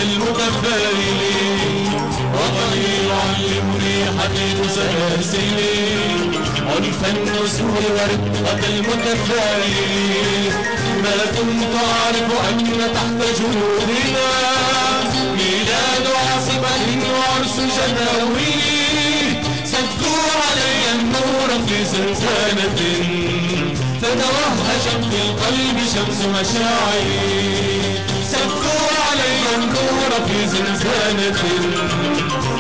المتفائلين. وطني يعلمني حديد سلاسلي، عنف النسور ورقة المتفائلين. ما كنت أعرف أن تحت جنودنا ميلاد عاصفة وعرس جداويل. سدوا علي النور في زنزانة، فتوهجت في القلب شمس مشاعري. سدوا علي النور في زنزانة،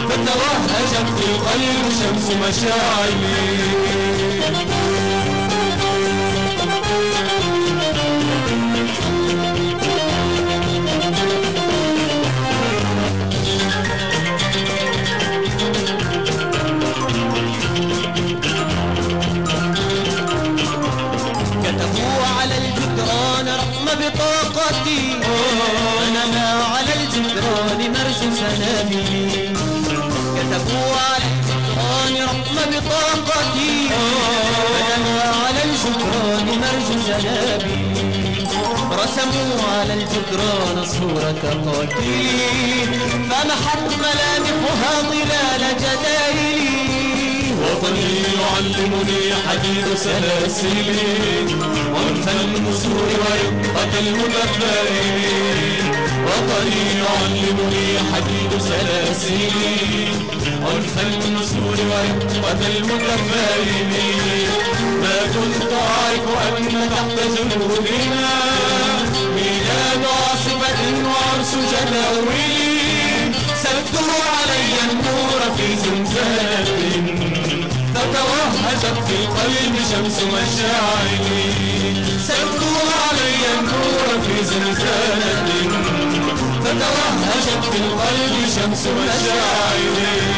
فتوهجت في القلب شمس مشاعري. بطاقتي أنا ما على الجدران مرج سنامي. كتبوا على الجدران رقم بطاقتي أنا ما على الجدران مرج سنامي. رسموا على الجدران صورة قاتلي فمحت ملامحها ظلال جدائلي. وطني يعلمني حديد سلاسلي، عنف النسور ورقة المتفائلين. وطني يعلمني حديد سلاسلي، عنف النسور ورقة المتفائلين. ما كنت أعرف أن تحت جنودنا ميلاد عاصفة وعرس جداويل. سدوا علي النور في زنزانة، فتوهجت في القلب شمس مشاعري. سدوا علي النور في زنزانة، فتوهجت في القلب شمس مشاعري.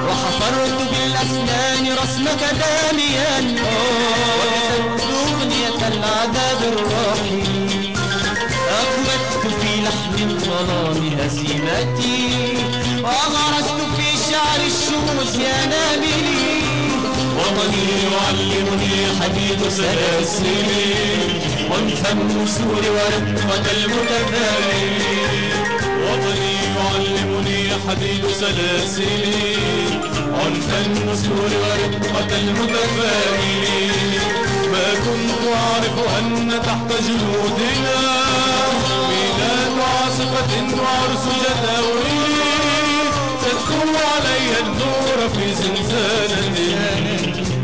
وحفرت بالأسنان رسمك داميا وكتبت أغنية العذاب الرحيم. أخبت في لحن الظلام هزيمتي وغرست في شعر الشموس أناملي. وطني يعلمني حديد سلاسلي، عنف النسور ورقة المتفائلين. وطني يعلمني حديد سلاسلي، عنف النسور ورقة المتفائلين. ما كنت أعرف أن تحت جنودنا ميلاد عاصفة وعرس جداويل. سدوا علي النور في زنزانة،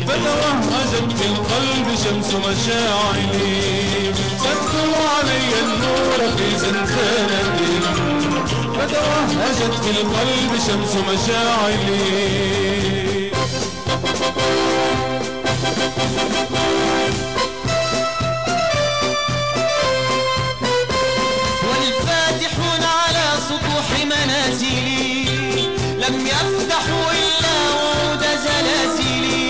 فتوهجت في القلب شمس مشاعري. سدوا علي النور في زنزانة، فتوهجت في القلب شمس مشاعري. والفاتحون على سطوح منازلي لم يفتحوا إلا وعود زلازلي.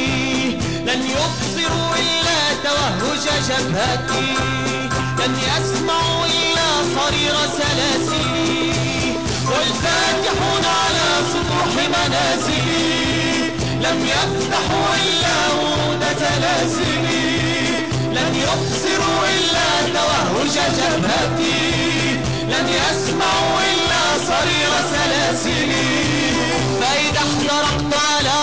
لن يبصروا إلا توهج جبهتي، لن يسمعوا إلا صرير سلاسلي. والفاتحون على سطوح منازلي لم يفتحوا إلا وعود زلازلي. لن يبصروا إلا توهج جبهتي، لن يسمعوا إلا صرير سلاسلي. فإذا احترقت على